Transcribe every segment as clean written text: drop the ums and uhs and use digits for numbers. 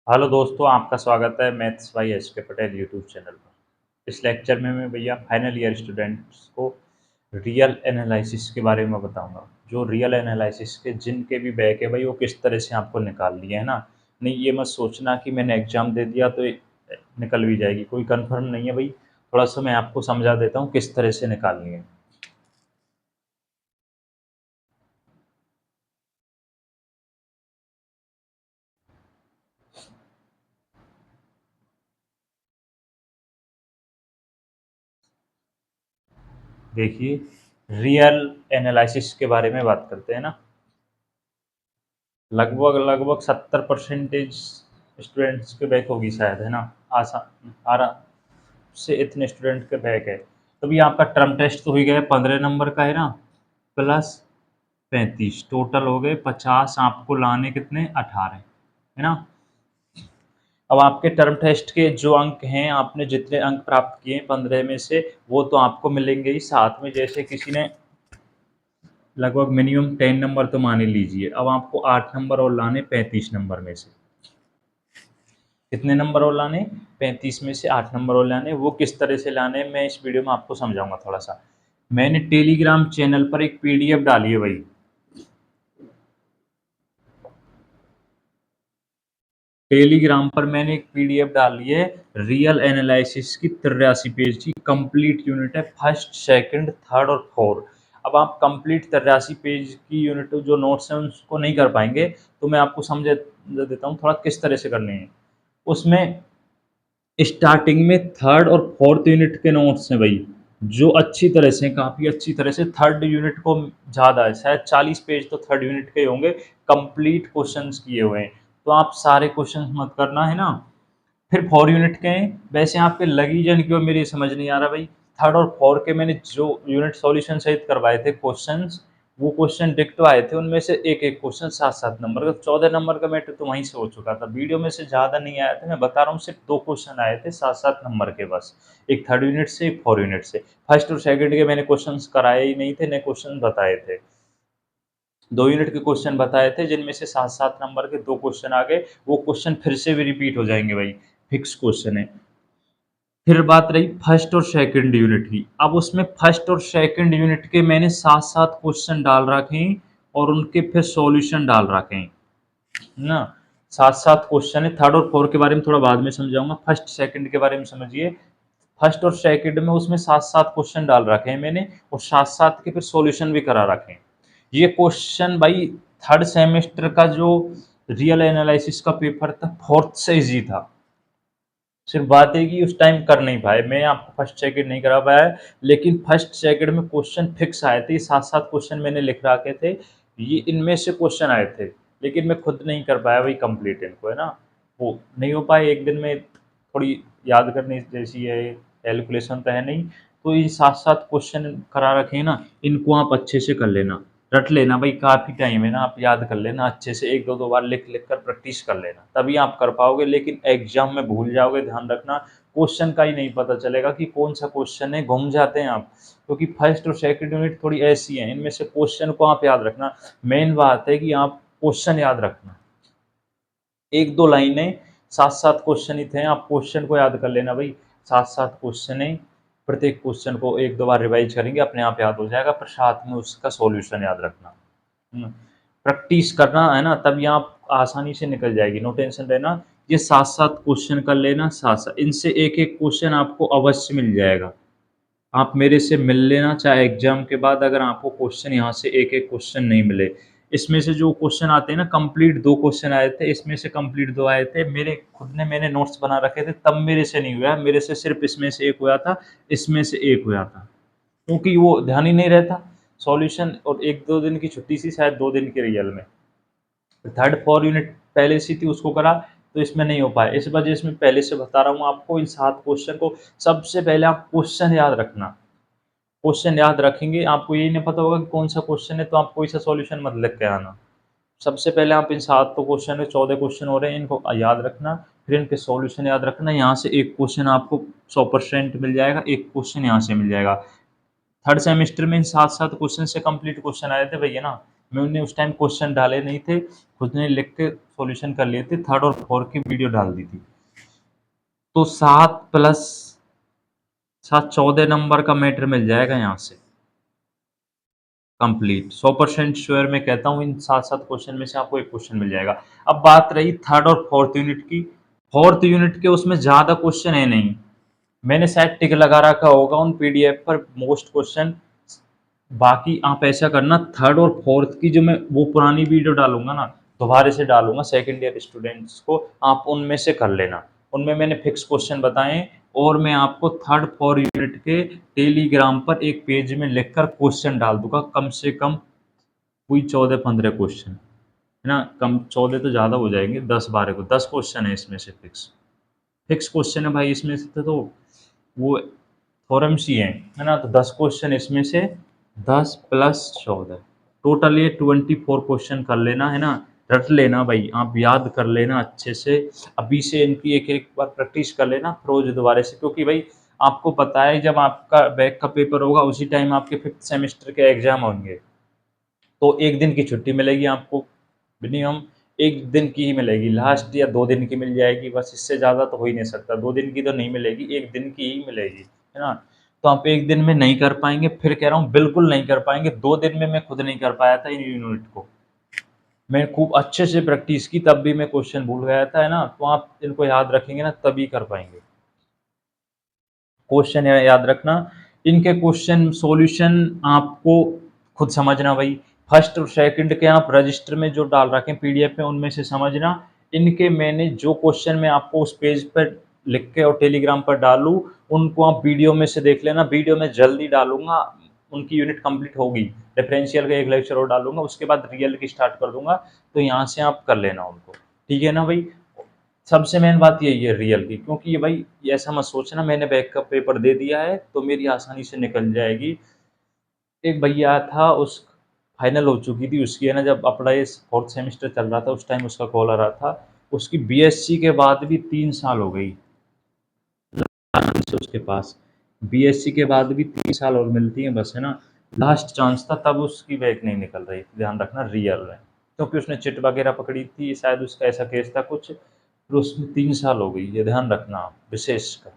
Hello दोस्तों, आपका स्वागत है मैथ्स बाय एस के पटेल यूट्यूब चैनल पर। इस लेक्चर में मैं भैया फाइनल ईयर स्टूडेंट्स को रियल एनालिसिस के बारे में बताऊंगा। जो रियल एनालिसिस के जिनके भी बैक है भाई, वो किस तरह से आपको निकाल लिए है ना। नहीं, ये मत सोचना कि मैंने एग्जाम दे दिया तो ये निकल भी जाएगी, कोई कंफर्म नहीं है भाई। थोड़ा सा मैं आपको समझा देता हूँ किस तरह से निकालनी है। देखिए, रियल एनालिसिस के बारे में बात करते हैं ना। लगभग लगभग 70% स्टूडेंट्स के बैक होगी शायद, है ना। आसान आराम से इतने स्टूडेंट के बैक है। तभी आपका टर्म टेस्ट तो हो ही गया, 15 नंबर का है ना, प्लस 35 टोटल हो गए 50। आपको लाने कितने, 18, है ना। अब आपके टर्म टेस्ट के जो अंक हैं, आपने जितने अंक प्राप्त किए 15 में से, वो तो आपको मिलेंगे ही। साथ में जैसे किसी ने लगभग मिनिमम 10 नंबर तो मान ही लीजिए, अब आपको 8 नंबर और लाने 35 नंबर में से। कितने नंबर और लाने, 35 में से 8 नंबर और लाने। वो किस तरह से लाने मैं इस वीडियो में आपको समझाऊंगा थोड़ा सा। मैंने टेलीग्राम चैनल पर एक पीडीएफ डाली है भाई। टेलीग्राम पर मैंने एक पीडीएफ डाली है, रियल एनालिसिस की 83 पेज की कंप्लीट यूनिट है, फर्स्ट सेकंड थर्ड और फोर्थ। अब आप कंप्लीट 83 पेज की यूनिट जो नोट्स हैं उसको नहीं कर पाएंगे, तो मैं आपको समझा देता हूँ थोड़ा किस तरह से करने हैं। उसमें स्टार्टिंग में थर्ड और फोर्थ यूनिट के नोट्स हैं भाई, जो अच्छी तरह से, काफ़ी अच्छी तरह से, थर्ड यूनिट को ज़्यादा है, शायद 40 पेज तो थर्ड यूनिट के होंगे, कंप्लीट क्वेश्चंस किए हुए हैं। तो आप सारे क्वेश्चंस मत करना, है ना। फिर फोर यूनिट के हैं, वैसे आपके लगी जन क्यों मेरी समझ नहीं आ रहा भाई। थर्ड और फोर के मैंने जो यूनिट सॉल्यूशन सहित करवाए थे क्वेश्चंस, वो क्वेश्चन डिक्टो आए थे, उनमें से एक एक क्वेश्चन 7-7 नंबर का, 14 नंबर का मैटर तो वहीं से हो चुका था। वीडियो में से ज़्यादा नहीं आया था, मैं बता रहा हूँ, सिर्फ दो क्वेश्चन आए थे 7-7 नंबर के बस। एक थर्ड यूनिट से, एक फोर यूनिट से। फर्स्ट और सेकंड के मैंने क्वेश्चन कराए ही नहीं थे, नए क्वेश्चन बताए थे। दो यूनिट के क्वेश्चन बताए थे, जिनमें से 7-7 नंबर के दो क्वेश्चन आ गए। वो क्वेश्चन फिर से भी रिपीट हो जाएंगे भाई, फिक्स क्वेश्चन है। फिर बात रही फर्स्ट और सेकंड यूनिट की। अब उसमें फर्स्ट और सेकंड यूनिट के मैंने 7-7 क्वेश्चन डाल रखे हैं, और उनके फिर सॉल्यूशन डाल रखे हैं ना। 7-7 क्वेश्चन है। थर्ड और फोर्थ के बारे में थोड़ा बाद में समझाऊंगा, फर्स्ट सेकंड के बारे में समझिए। फर्स्ट और सेकंड में उसमें 7-7 क्वेश्चन डाल रखे हैं मैंने, और 7-7 के फिर सॉल्यूशन भी करा रखे हैं। ये क्वेश्चन भाई, थर्ड सेमेस्टर का जो रियल एनालिसिस का पेपर था, फोर्थ से इजी था। सिर्फ बात है कि उस टाइम कर नहीं पाए, मैं आपको फर्स्ट सेकंड नहीं करा पाया, लेकिन फर्स्ट सेकंड में क्वेश्चन फिक्स आए थे। 7-7 क्वेश्चन मैंने लिख रखे थे, ये इनमें से क्वेश्चन आए थे, लेकिन मैं खुद नहीं कर पाया भाई कंप्लीट इनको, है ना। वो नहीं हो पाए एक दिन में, थोड़ी याद करने जैसी है, कैलकुलेशन तो है नहीं। तो ये 7-7 क्वेश्चन करा रखे हैं ना, इनको आप अच्छे से कर लेना, रट लेना भाई, काफ़ी टाइम है ना, आप याद कर लेना अच्छे से, एक दो दो बार लिख लिख कर प्रैक्टिस कर लेना, तभी आप कर पाओगे। लेकिन एग्जाम में भूल जाओगे, ध्यान रखना, क्वेश्चन का ही नहीं पता चलेगा कि कौन सा क्वेश्चन है, घूम जाते हैं आप। क्योंकि फर्स्ट और सेकंड यूनिट थोड़ी ऐसी है, इनमें से क्वेश्चन को आप याद रखना। मेन बात है कि आप क्वेश्चन याद रखना, एक दो लाइनें, 7-7 क्वेश्चन ही थे, आप क्वेश्चन को याद कर लेना भाई। 7-7 क्वेश्चन है, प्रत्येक क्वेश्चन को एक दो बार रिवाइज करेंगे, अपने आप याद हो जाएगा, पर साथ में उसका सॉल्यूशन याद रखना। प्रैक्टिस करना, है ना, तभी आप आसानी से निकल जाएगी, नो टेंशन रहना। ये 7-7 क्वेश्चन कर लेना, 7-7 इनसे एक एक क्वेश्चन आपको अवश्य मिल जाएगा। आप मेरे से मिल लेना, चाहे एग्जाम के बाद अगर आपको क्वेश्चन यहाँ से एक एक क्वेश्चन नहीं मिले। इसमें से जो क्वेश्चन आते हैं ना, कंप्लीट दो क्वेश्चन आए थे, इसमें से कंप्लीट दो आए थे, मेरे खुद ने मैंने नोट्स बना रखे थे, तब मेरे से नहीं हुआ, मेरे से सिर्फ इसमें से एक हुआ था, इसमें से एक हुआ था, क्योंकि वो ध्यान ही नहीं रहता सॉल्यूशन, और एक दो दिन की छुट्टी सी, शायद 2 दिन की रियल में। थर्ड फोर यूनिट पहले से थी, उसको करा, तो इसमें नहीं हो पाया। इस वजह से मैं पहले से बता रहा हूँ आपको, इन 7 क्वेश्चन को सबसे पहले आप क्वेश्चन याद रखना। क्वेश्चन याद रखेंगे, आपको यही नहीं पता होगा कि कौन सा क्वेश्चन है, तो आप कोई सा सॉल्यूशन मत लिख के आना। सबसे पहले आप इन 7 तो क्वेश्चन है, 14 क्वेश्चन हो रहे हैं, इनको याद रखना, फिर इनके सॉल्यूशन याद रखना। यहाँ से एक क्वेश्चन आपको 100% मिल जाएगा, एक क्वेश्चन यहाँ से मिल जाएगा। थर्ड सेमेस्टर में इन 7-7 क्वेश्चन से कंप्लीट क्वेश्चन आए थे भैया ना, मैंने उस टाइम क्वेश्चन डाले नहीं थे, खुद ने लिख के सॉल्यूशन कर लिए थे, 3rd और 4 की वीडियो डाल दी थी। तो 7 प्लस 7 14 नंबर का मैटर मिल जाएगा यहाँ से कंप्लीट। 100% श्योर मैं कहता हूँ इन 7-7 क्वेश्चन में से आपको एक क्वेश्चन मिल जाएगा। अब बात रही 3rd और 4th यूनिट की। 4th यूनिट के उसमें ज़्यादा क्वेश्चन है नहीं। मैंने शायद टिक लगा रखा होगा उन पीडीएफ पर मोस्ट क्वेश्चन। बाकी आप ऐसा करना 3rd और 4th की जो मैं वो पुरानी वीडियो डालूँगा ना, दोबारा से डालूँगा सेकंड ईयर स्टूडेंट्स को, आप उनमें से कर लेना। उनमें मैंने फिक्स क्वेश्चन बताएँ और मैं आपको 3rd 4 यूनिट के टेलीग्राम पर एक पेज में लिखकर क्वेश्चन डाल दूँगा, कम से कम कोई 14-15 क्वेश्चन, है ना? कम 14 तो ज़्यादा हो जाएँगे, 10-12 को 10 क्वेश्चन है इसमें से फिक्स। फिक्स क्वेश्चन है भाई इसमें से तो वो थ्योरम्स ही हैं, है ना? तो 10 क्वेश्चन इसमें से 10 प्लस 14 टोटल ये 24 क्वेश्चन कर लेना, है ना? रट लेना भाई, आप याद कर लेना अच्छे से। अभी से इनकी एक-एक बार प्रैक्टिस कर लेना रोज़ दोबारा से, क्योंकि भाई आपको पता है जब आपका बैक का पेपर होगा उसी टाइम आपके 5th सेमेस्टर के एग्ज़ाम होंगे। तो 1 दिन की छुट्टी मिलेगी आपको, मिनिमम 1 दिन की ही मिलेगी, लास्ट या 2 दिन की मिल जाएगी बस, इससे ज़्यादा तो हो ही नहीं सकता। 2 दिन की तो नहीं मिलेगी, 1 दिन की ही मिलेगी, है ना? तो आप 1 दिन में नहीं कर पाएँगे, फिर कह रहा हूँ बिल्कुल नहीं कर पाएँगे, 2 दिन में मैं खुद नहीं कर पाया था इन यूनिट को। मैं खूब अच्छे से प्रैक्टिस की तब भी मैं क्वेश्चन भूल गया था, है ना? तो आप इनको याद रखेंगे ना तभी कर पाएँगे। क्वेश्चन याद रखना, इनके क्वेश्चन सॉल्यूशन आपको खुद समझना भाई। फर्स्ट और सेकंड के आप रजिस्टर में जो डाल रखे हैं पीडीएफ में उनमें से समझना। इनके मैंने जो क्वेश्चन मैं आपको उस पेज पर लिख के और टेलीग्राम पर डालूँ, उनको आप वीडियो में से देख लेना। वीडियो में जल्दी डालूँगा, उनकी यूनिट कंप्लीट होगी। डिफरेंशियल का एक लेक्चर और डालूँगा, उसके बाद रियल की स्टार्ट कर दूँगा, तो यहाँ से आप कर लेना उनको। ठीक है ना भाई? सबसे मेन बात यही है रियल की, क्योंकि ये भाई ये ऐसा मत सोचना मैंने बैकअप पेपर दे दिया है तो मेरी आसानी से निकल जाएगी। एक भैया था उस फाइनल हो चुकी थी उसकी, है ना? जब अपना ये 4th सेमेस्टर चल रहा था उस टाइम उसका कॉल आ रहा था। उसकी बीएससी के बाद भी 3 साल हो गई उसके पास। बीएससी के बाद भी 3 साल और मिलती हैं बस, है ना? लास्ट चांस था तब उसकी बैक नहीं निकल रही थी, ध्यान रखना रियल में। क्योंकि उसने चिट वगैरह पकड़ी थी, शायद उसका ऐसा केस था कुछ, फिर उसमें 3 साल हो गई, ये ध्यान रखना आप विशेषकर।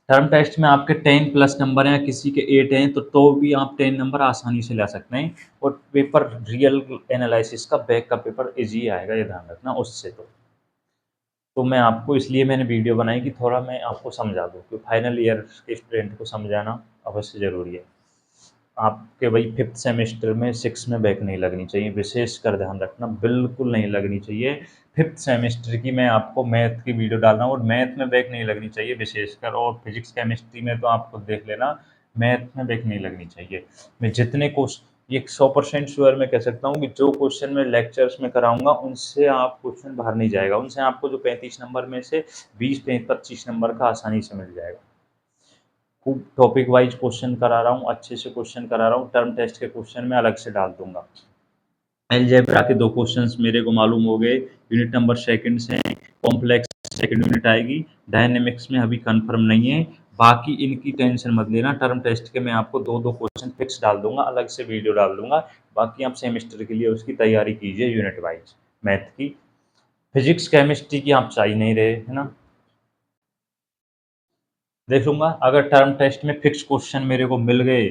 टर्म टेस्ट में आपके 10 प्लस नंबर हैं, किसी के 8 हैं, तो भी आप 10 नंबर आसानी से ला सकते हैं और पेपर रियल एनालिसिस का बैक का पेपर ईज़ी आएगा, ये ध्यान रखना उससे तो मैं आपको इसलिए मैंने वीडियो बनाई कि थोड़ा मैं आपको समझा दूँ कि फाइनल ईयर के स्टूडेंट को समझाना अवश्य ज़रूरी है। आपके भाई 5th सेमेस्टर में 6 में बैक नहीं लगनी चाहिए, विशेषकर ध्यान रखना बिल्कुल नहीं लगनी चाहिए। 5th सेमेस्टर की मैं आपको मैथ की वीडियो डाल रहा हूँ और मैथ में बैक नहीं लगनी चाहिए विशेषकर, और फिजिक्स, केमिस्ट्री में तो आप खुद देख लेना, मैथ में बैक नहीं लगनी चाहिए। मैं जितने क्वेश्चन ये 100% श्योर मैं कह सकता हूँ कि जो क्वेश्चन मैं लेक्चर्स में कराऊँगा उनसे आप क्वेश्चन बाहर नहीं जाएगा, उनसे आपको जो 35 नंबर में से 20-25 नंबर का आसानी से मिल जाएगा। खूब टॉपिक वाइज़ क्वेश्चन करा रहा हूँ, अच्छे से क्वेश्चन करा रहा हूँ, टर्म टेस्ट के क्वेश्चन मैं अलग से डाल दूँगा। अलजेब्रा के 2 क्वेश्चंस मेरे को मालूम हो गए, यूनिट नंबर सेकंड से कॉम्प्लेक्स सेकंड यूनिट आएगी, डायनामिक्स में अभी कन्फर्म नहीं है, बाकी इनकी टेंशन मत लेना, टर्म टेस्ट के मैं आपको 2-2 क्वेश्चन फिक्स डाल दूँगा, अलग से वीडियो डाल दूँगा, बाकी आप सेमेस्टर के लिए उसकी तैयारी कीजिए यूनिट वाइज़ मैथ की। फिजिक्स, केमिस्ट्री की आप जा ही नहीं रहे, है ना? देख लूँगा, अगर टर्म टेस्ट में फिक्स क्वेश्चन मेरे को मिल गए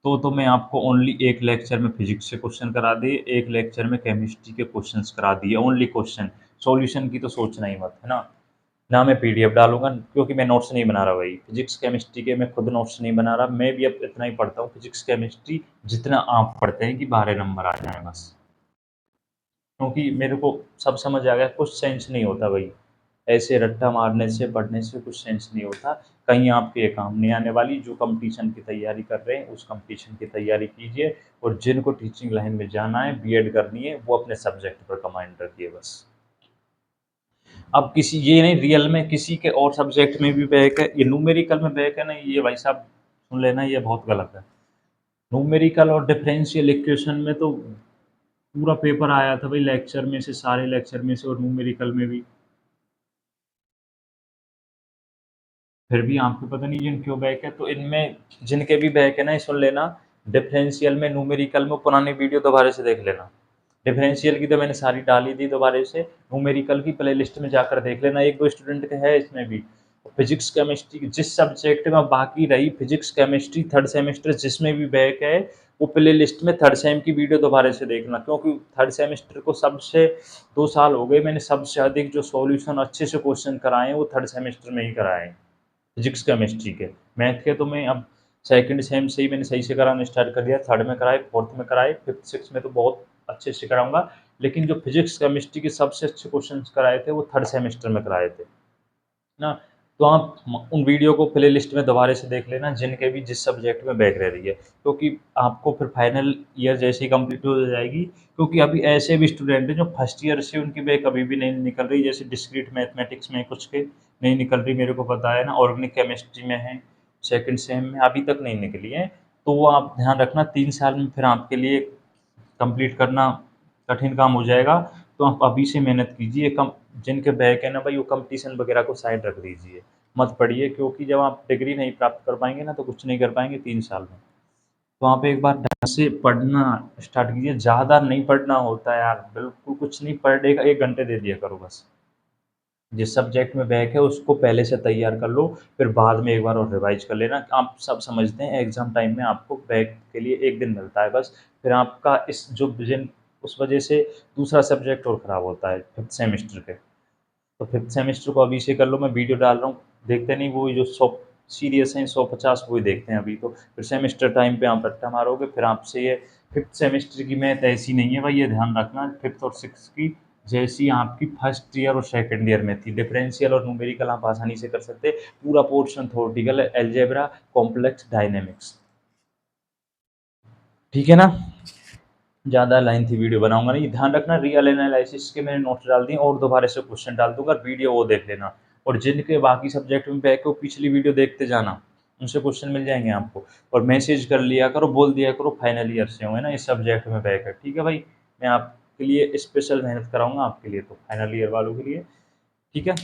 तो मैं आपको ओनली एक लेक्चर में फिजिक्स से क्वेश्चन करा दिए, एक लेक्चर में केमिस्ट्री के क्वेश्चंस करा दिए, ओनली क्वेश्चन। सॉल्यूशन की तो सोचना ही मत, है ना? ना मैं पीडीएफ डालूँगा क्योंकि मैं नोट्स नहीं बना रहा भाई। फिजिक्स, केमिस्ट्री के मैं खुद नोट्स नहीं बना रहा, मैं भी अब इतना ही पढ़ता हूँ फिजिक्स, केमिस्ट्री जितना आप पढ़ते हैं कि 12 नंबर आ जाएँ बस। क्योंकि मेरे को सब समझ आ गया, कुछ सेंस नहीं होता भाई। ऐसे रट्टा मारने से, पढ़ने से कुछ सेंस नहीं होता। कहीं आपके ये काम नहीं आने वाली। जो कॉम्पिटिशन की तैयारी कर रहे हैं, उस कॉम्पिटिशन की तैयारी कीजिए और जिनको टीचिंग लाइन में जाना है, बीएड करनी है, वो अपने सब्जेक्ट पर कमांड रखिए बस। अब किसी ये नहीं रियल में किसी के और सब्जेक्ट में भी बैक है, ये न्यूमेरिकल में बैक है ना, ये भाई साहब सुन लेना, ये बहुत गलत है। न्यूमेरिकल और डिफरेंशियल इक्वेशन में तो पूरा पेपर आया था भाई लेक्चर में से, सारे लेक्चर में से और न्यूमेरिकल में भी। फिर भी आपको पता नहीं जिन क्यों बैक है, तो इनमें जिनके भी बैक है ना, ये सुन लेना, डिफरेंशियल में, न्यूमेरिकल में पुरानी वीडियो दोबारा से देख लेना। डिफरेंशियल की तो मैंने सारी डाली थी दोबारा से, न्यूमेरिकल की प्लेलिस्ट में जाकर देख लेना, 1-2 स्टूडेंट का है इसमें भी। फिज़िक्स, केमिस्ट्री जिस सब्जेक्ट में बाकी रही, फिज़िक्स, केमिस्ट्री, थर्ड सेमेस्टर जिसमें भी बैक है, वो प्लेलिस्ट में थर्ड सेम की वीडियो दोबारा से देखना, क्योंकि थर्ड सेमेस्टर को सबसे 2 साल हो गए, मैंने सबसे अधिक जो सॉल्यूशन अच्छे से क्वेश्चन कराए हैं, वो थर्ड सेमेस्टर में ही कराए हैं। फिजिक्स केमिस्ट्री के, मैथ के तो मैं अब सेकंड सेम से ही मैंने सही से कराना स्टार्ट कर दिया, थर्ड में कराए, फोर्थ में कराए, फिफ्थ सिक्स में तो बहुत अच्छे से कराऊंगा। लेकिन जो फिजिक्स केमिस्ट्री के सबसे अच्छे क्वेश्चन कराए थे वो थर्ड सेमेस्टर में कराए थे ना। तो आप उन वीडियो को प्ले लिस्ट में दोबारा से देख लेना, जिनके भी जिस सब्जेक्ट में बैक रह रही है, क्योंकि आपको फिर फाइनल ईयर जैसे ही कंप्लीट हो जाएगी, क्योंकि अभी ऐसे भी स्टूडेंट हैं जो फर्स्ट ईयर से उनकी बैक अभी भी नहीं निकल रही, जैसे डिस्क्रीट मैथमेटिक्स में कुछ के नहीं निकल रही, मेरे को पता है ना, ऑर्गेनिक केमिस्ट्री में है, सेकंड सेम में अभी तक नहीं निकली है। तो वो आप ध्यान रखना, 3 साल में फिर आपके लिए कंप्लीट करना कठिन काम हो जाएगा। तो आप अभी से मेहनत कीजिए, कम जिनके बैक है ना भाई, वो कंपटीशन वगैरह को साइड रख दीजिए, मत पढ़िए, क्योंकि जब आप डिग्री नहीं प्राप्त कर पाएंगे ना, तो कुछ नहीं कर पाएंगे 3 साल में। तो आप एक बार ढंग से पढ़ना स्टार्ट कीजिए, ज़्यादा नहीं पढ़ना होता है यार, बिल्कुल कुछ नहीं, पर डे का 1 घंटे दे दिया करो बस। जिस सब्जेक्ट में बैक है उसको पहले से तैयार कर लो, फिर बाद में एक बार और रिवाइज कर लेना। आप सब समझते हैं एग्ज़ाम टाइम में आपको बैक के लिए 1 दिन मिलता है बस, फिर आपका इस जो विज़न, उस वजह से दूसरा सब्जेक्ट और खराब होता है फिफ्थ सेमेस्टर के। तो फिफ्थ सेमेस्टर को अभी से कर लो, मैं वीडियो डाल रहा हूँ, देखते नहीं वो जो 100 सीरियस हैं 150 वही देखते हैं अभी तो, फिर सेमेस्टर टाइम पे आप रट्टा मारोगे, फिर आपसे ये फिफ्थ सेमेस्टर की मैथ ऐसी नहीं है भाई, ये ध्यान रखना, फिफ्थ और सिक्स की जैसी आपकी फर्स्ट ईयर और सेकंड ईयर में थी, डिफरेंशियल और न्यूमेरिकल आप आसानी से कर सकते, पूरा पोर्शन थ्योरेटिकल है, अलजेब्रा, कॉम्प्लेक्स, डायनेमिक्स, ठीक है ना। ज़्यादा लेंथी वीडियो बनाऊँगा नहीं, ध्यान रखना, रियल एनालिसिस के मैंने नोट्स डाल दिए और दोबारा से क्वेश्चन डाल दूँगा, वीडियो वो देख लेना। और जिनके बाकी सब्जेक्ट में बैक हो, पिछली वीडियो देखते जाना, उनसे क्वेश्चन मिल जाएँगे आपको। और मैसेज कर लिया करो, बोल दिया करो फाइनल ईयर से हूँ, है ना, इस सब्जेक्ट में बैक है, ठीक है भाई? मैं आपके लिए स्पेशल मेहनत कराऊँगा आपके लिए तो, फाइनल ईयर वालों के लिए, ठीक है?